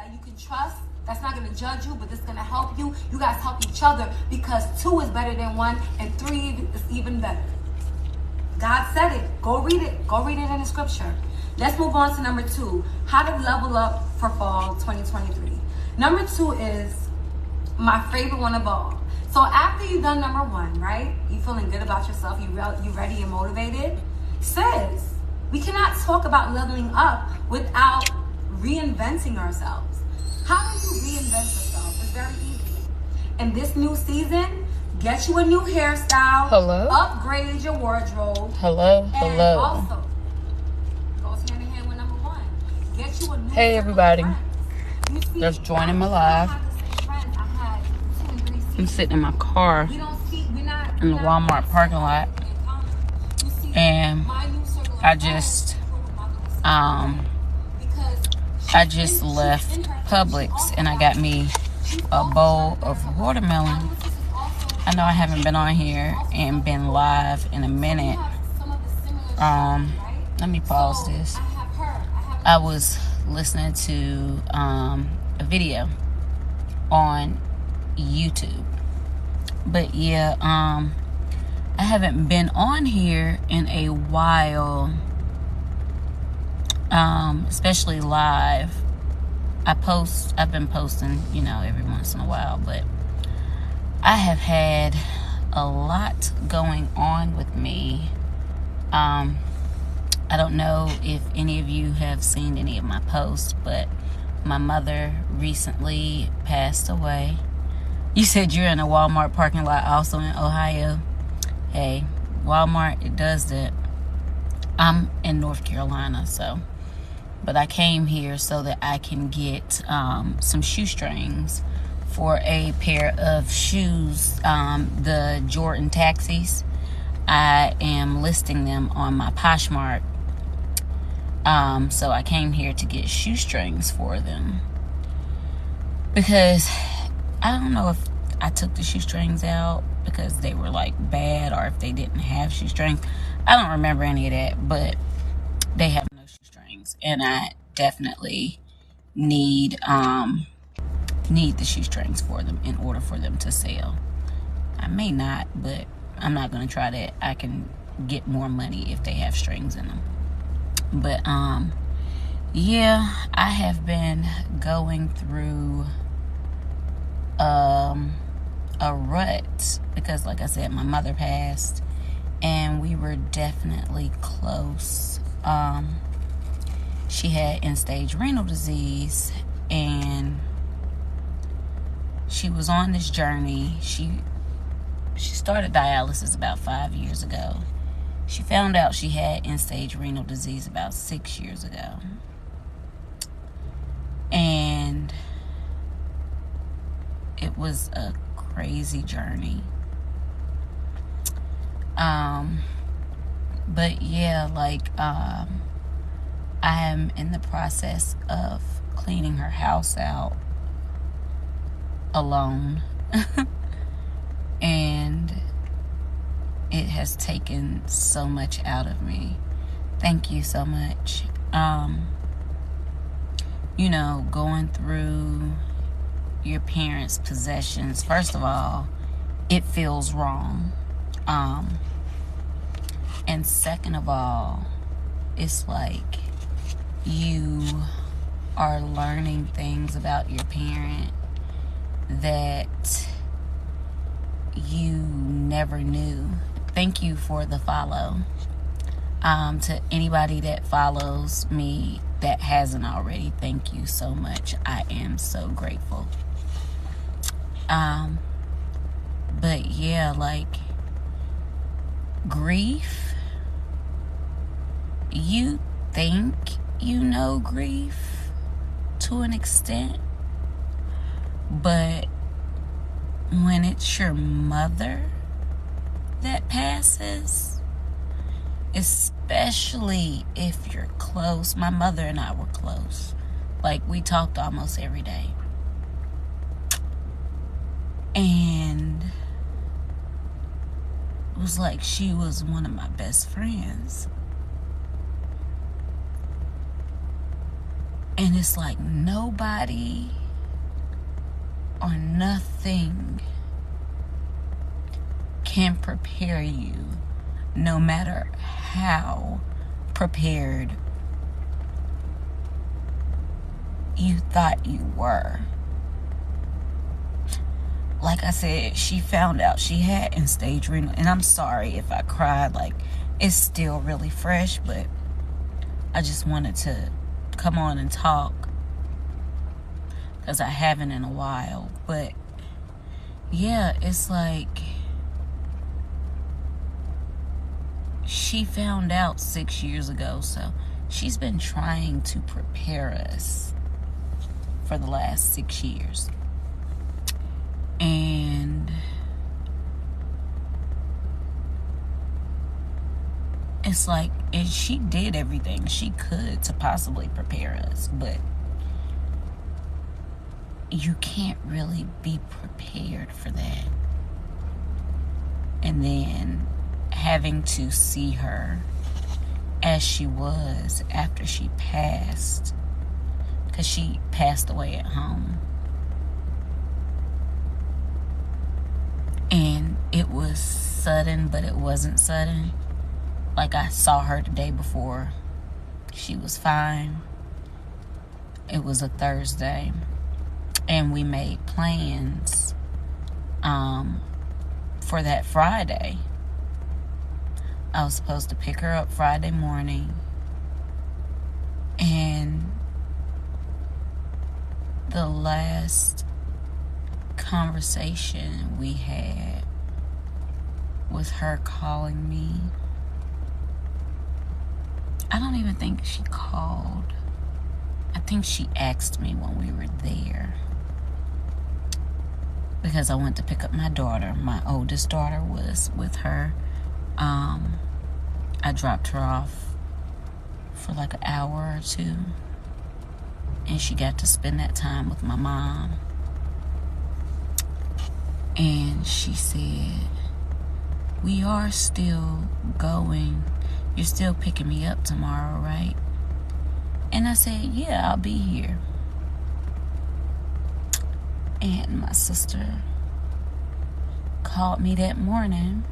that you can trust, that's not going to judge you, but that's going to help you. You guys help each other, because 2 is better than 1, and 3 is even better. God said it. Go read it. Go read it in the scripture. Let's move on to number 2. How to level up for fall 2023. Number 2 is my favorite one of all. So after you've done number 1, right? You feeling good about yourself. You ready and motivated. Says we cannot talk about leveling up without reinventing ourselves. How do you reinvent yourself? It's very easy. In this new season, get you a new hairstyle. Hello. Upgrade your wardrobe. Hello. And Hello. also, goes hand in hand with number 1. Get you a new Hey everybody. You see, Just joining my live. I'm sitting in my car in the Walmart parking lot, and I just left Publix, and I got me a bowl of watermelon. I know I haven't been on here and been live in a minute. Let me pause this. I was listening to a video on YouTube, but yeah, I haven't been on here in a while, especially live. I've been posting, every once in a while, but I have had a lot going on with me. I don't know if any of you have seen any of my posts, but my mother recently passed away. You said you're in a Walmart parking lot also in Ohio. Hey, Walmart, it does that. I'm in North Carolina, but I came here so that I can get some shoestrings for a pair of shoes, the Jordan Taxis. I am listing them on my Poshmark. So I came here to get shoestrings for them, because I don't know if I took the shoestrings out because they were like bad, or if they didn't have shoestrings. I don't remember any of that, but they have no shoestrings, and I definitely need the shoestrings for them in order for them to sell. I may not, but I'm not gonna try that. I can get more money if they have strings in them. But yeah, I have been going through a rut, because like I said, my mother passed, and we were definitely close. She had end-stage renal disease, and she was on this journey. She started dialysis about 5 years ago. She found out she had end-stage renal disease about 6 years ago. And it was a crazy journey. But yeah, I am in the process of cleaning her house out alone. And it has taken so much out of me. Thank you so much. Going through your parents' possessions, first of all, it feels wrong. And second of all, it's like you are learning things about your parent that you never knew. Thank you for the follow. To anybody that follows me that hasn't already, thank you so much. I am so grateful. But yeah, grief, you think you know grief to an extent, but when it's your mother that passes, especially if you're close. My mother and I were close. We talked almost every day. And it was like she was one of my best friends. And it's like nobody or nothing can prepare you, no matter how prepared you thought you were. Like I said, she found out she had end-stage renal, and I'm sorry if I cried. Like, it's still really fresh, but I just wanted to come on and talk because I haven't in a while. But yeah, it's like she found out 6 years ago, so she's been trying to prepare us for the last 6 years. And it's like, and she did everything she could to possibly prepare us, but you can't really be prepared for that. And then having to see her as she was after she passed, because she passed away at home. And it was sudden, but it wasn't sudden. Like, I saw her the day before. She was fine. It was a Thursday. And we made plans for that Friday. I was supposed to pick her up Friday morning. And the last conversation we had was her calling me. I don't even think she called. I think she asked me when we were there, because I went to pick up my daughter. My oldest daughter was with her. I dropped her off for like an hour or two, and she got to spend that time with my mom. And she said, "We are still going. You're still picking me up tomorrow, right?" And I said, "Yeah, I'll be here." And my sister called me that morning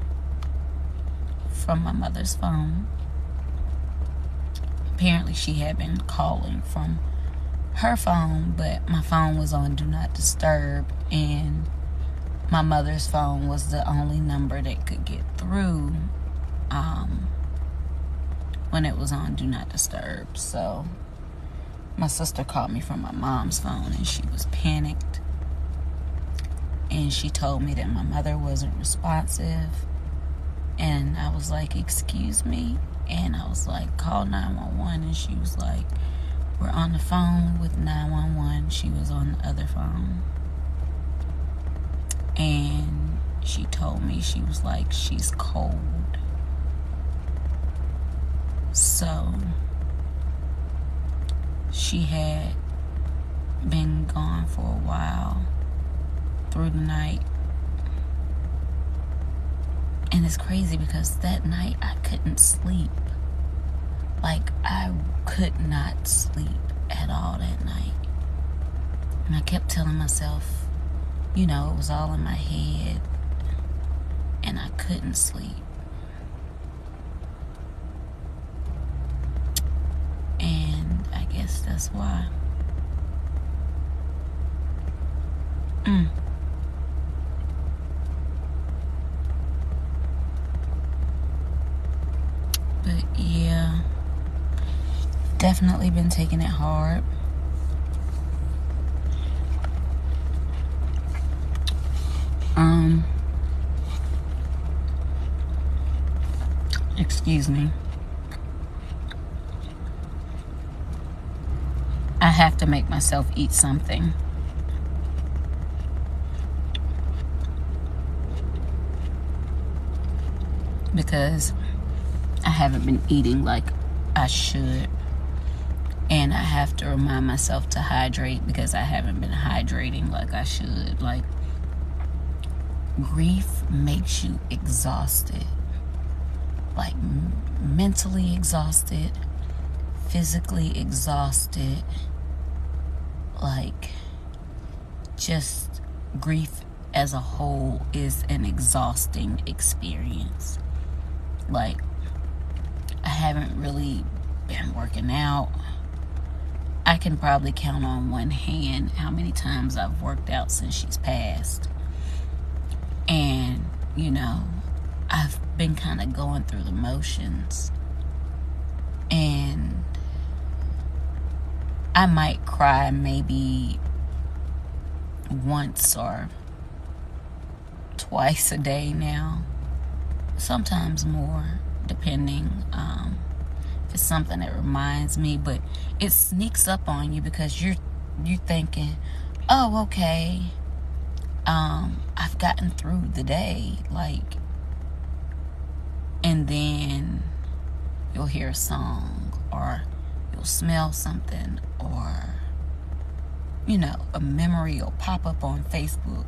from my mother's phone. Apparently she had been calling from her phone, but my phone was on Do Not Disturb, and my mother's phone was the only number that could get through when it was on Do Not Disturb. So my sister called me from my mom's phone, and she was panicked. And she told me that my mother wasn't responsive. And I was like, "Excuse me?" And I was like, "Call 911. And she was like, "We're on the phone with 911. She was on the other phone. And she told me, she was like, "She's cold." So she had been gone for a while through the night. And it's crazy because that night I couldn't sleep. Like, I could not sleep at all that night. And I kept telling myself, you know, it was all in my head, and I couldn't sleep. And I guess that's why. But yeah, definitely been taking it hard. Excuse me. I have to make myself eat something. Because I haven't been eating like I should. And I have to remind myself to hydrate because I haven't been hydrating like I should. Like, grief makes you exhausted. Like, mentally exhausted, physically exhausted. like, just grief as a whole is an exhausting experience. Like, I haven't really been working out. I can probably count on one hand how many times I've worked out since she's passed. And, you know, I've been kind of going through the motions. And I might cry maybe once or twice a day now. Sometimes more, depending. If it's something that reminds me, but it sneaks up on you because you're thinking, oh, okay, I've gotten through the day, like, and then you'll hear a song, or you'll smell something, or, you know, a memory will pop up on Facebook,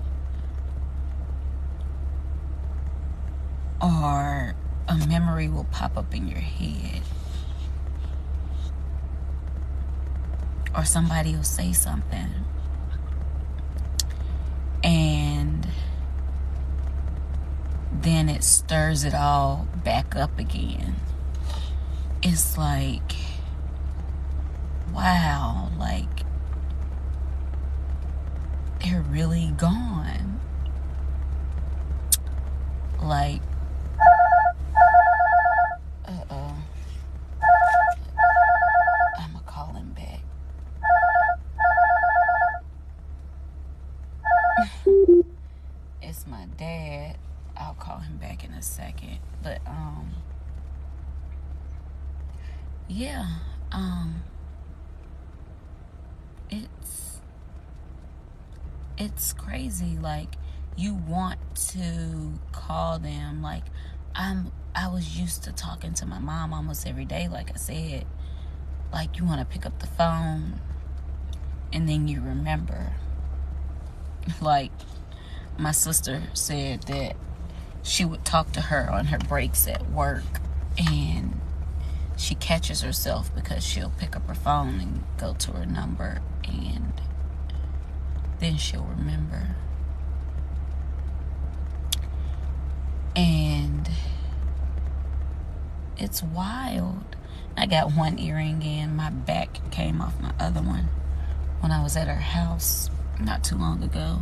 or a memory will pop up in your head, or somebody will say something, and then it stirs it all back up again. It's like, wow, like, they're really gone. Like, I'ma call him back. It's my dad. I'll call him back in a second. But yeah, it's crazy. Like, you want to call them. Like, I was used to talking to my mom almost every day, like I said. Like, you want to pick up the phone and then you remember. Like, my sister said that she would talk to her on her breaks at work, and she catches herself because she'll pick up her phone and go to her number, and then she'll remember. And it's wild. I got one earring in. My back came off my other one when I was at her house not too long ago.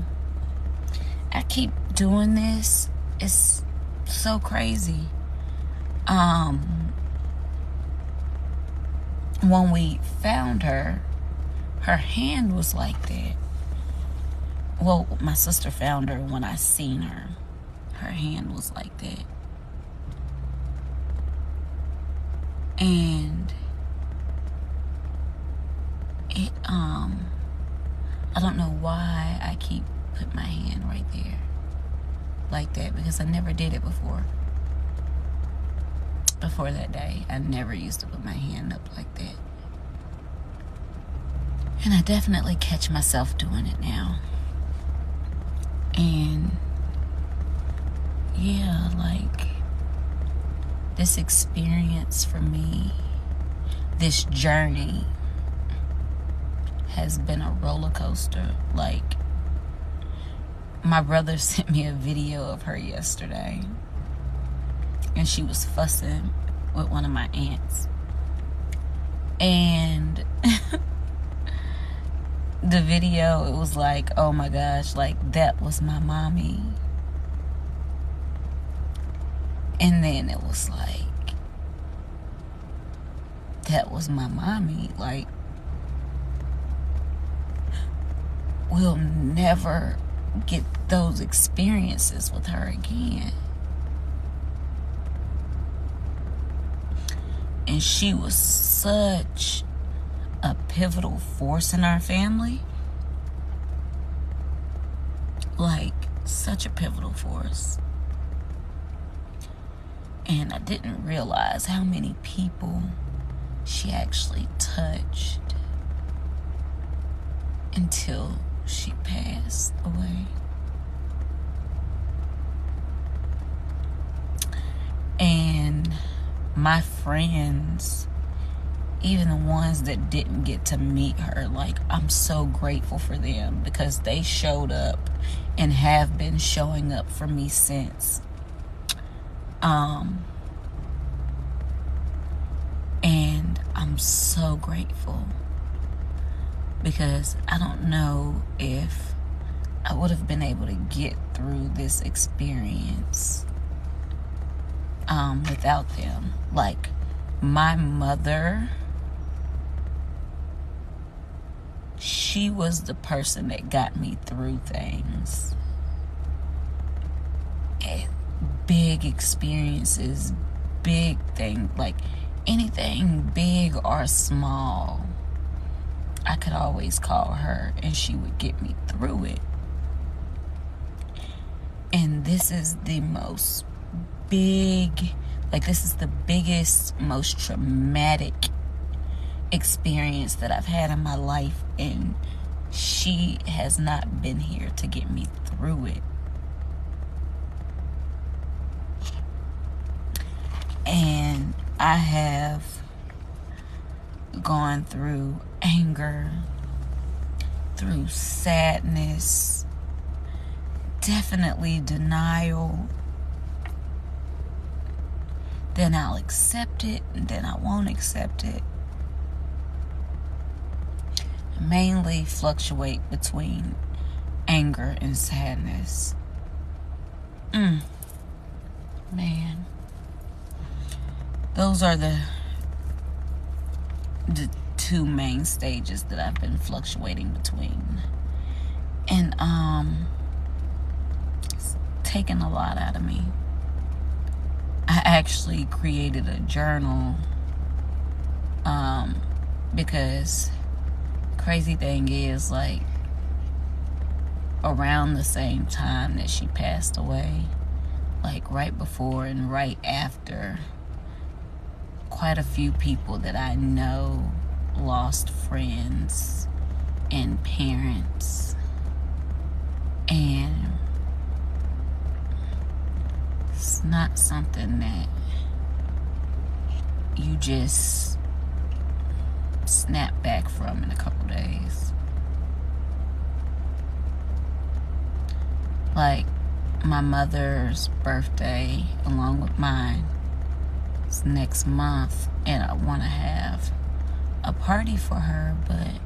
I keep doing this. It's so crazy. When we found her, her hand was like that. Well, my sister found her when I seen her. Her hand was like that. And it, I don't know why I keep putting my hand right there like that, because I never did it before. Before that day, I never used to put my hand up like that. And I definitely catch myself doing it now. And yeah, like, this experience for me, this journey has been a roller coaster. Like, my brother sent me a video of her yesterday, and she was fussing with one of my aunts. And the video, it was like, oh my gosh, like, that was my mommy. And then it was like, that was my mommy. Like, we'll never get those experiences with her again. And she was such a pivotal force in our family. Like, such a pivotal force. And I didn't realize how many people she actually touched until she passed away. And my friends even the ones that didn't get to meet her, like, I'm so grateful for them because they showed up and have been showing up for me since. And I'm so grateful because I don't know if I would have been able to get through this experience without them. Like, my mother, she was the person that got me through things. Big experiences, big thing, like anything big or small, I could always call her and she would get me through it. And this is the most big, like, this is the biggest, most traumatic experience that I've had in my life, and she has not been here to get me through it. And I have gone through anger, through sadness, definitely denial. Then I'll accept it, and then I won't accept it. I mainly fluctuate between anger and sadness. Man. Those are the two main stages that I've been fluctuating between. And it's taken a lot out of me. I actually created a journal because crazy thing is, like, around the same time that she passed away, like right before and right after, quite a few people that I know lost friends and parents. And it's not something that you just snap back from in a couple days. Like, my mother's birthday, along with mine, is next month, and I want to have a party for her, but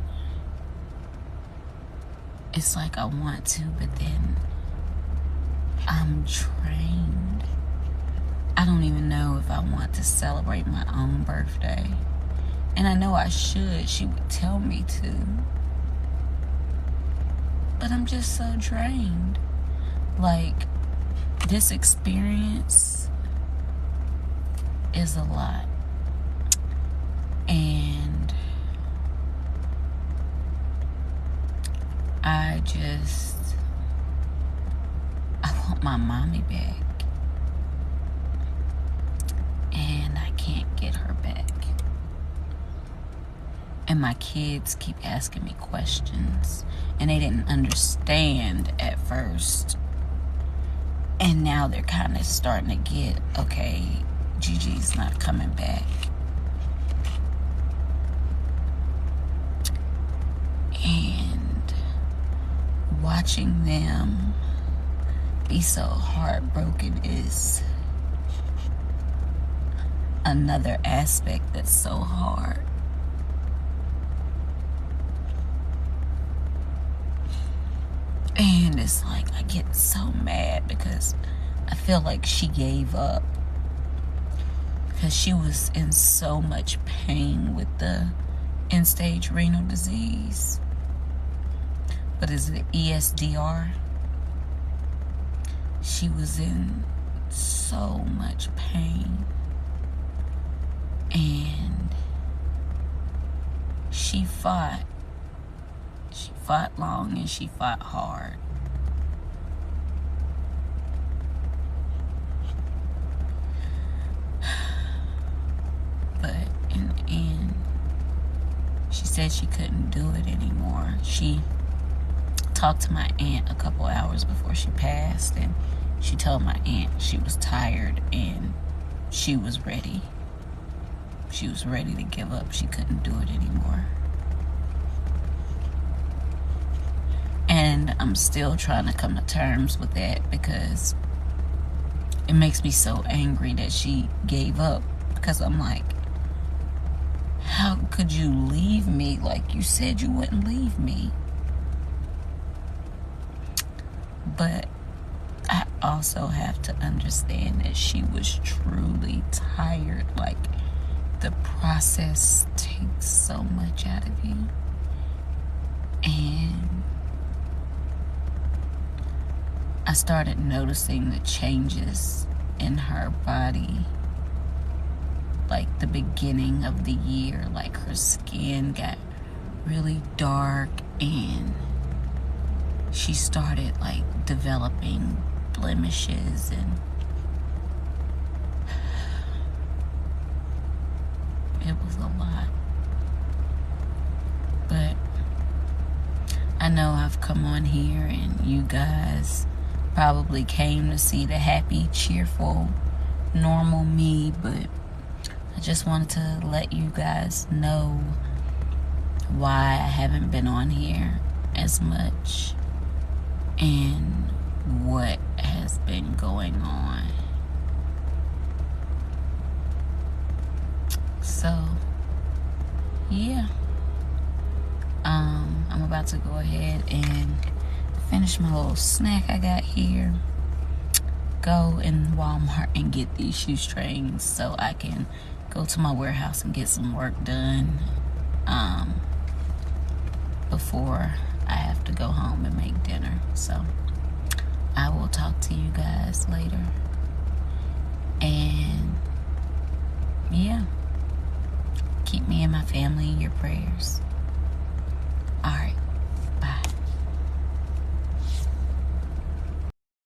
it's like I want to, but then I'm drained. I don't even know if I want to celebrate my own birthday. And I know I should. She would tell me to. But I'm just so drained. Like, this experience is a lot. And I want my mommy back. And I can't get her back. And my kids keep asking me questions. And they didn't understand at first. And now they're kind of starting to get, okay, Gigi's not coming back. And watching them be so heartbroken is another aspect that's so hard. And it's like, I get so mad because I feel like she gave up. Because she was in so much pain with the end-stage renal disease. What is it, ESDR? She was in so much pain. And she fought. She fought long and she fought hard. But in the end, she said she couldn't do it anymore. She talked to my aunt a couple hours before she passed, and she told my aunt she was tired and she was ready. she was ready to give up. She couldn't do it anymore. And I'm still trying to come to terms with that, because it makes me so angry that she gave up. Because I'm like, how could you leave me? Like, you said you wouldn't leave me. But I also have to understand that she was truly tired. Like, the process takes so much out of you. And I started noticing the changes in her body, like the beginning of the year. Like, her skin got really dark, and she started like developing blemishes, and it was a lot. But I know I've come on here and you guys probably came to see the happy, cheerful, normal me, but I just wanted to let you guys know why I haven't been on here as much and what has been going on. So, yeah. I'm about to go ahead and finish my little snack I got here. Go in Walmart and get these shoestrings so I can go to my warehouse and get some work done before I have to go home and make dinner. So I will talk to you guys later. And yeah, keep me and my family in your prayers.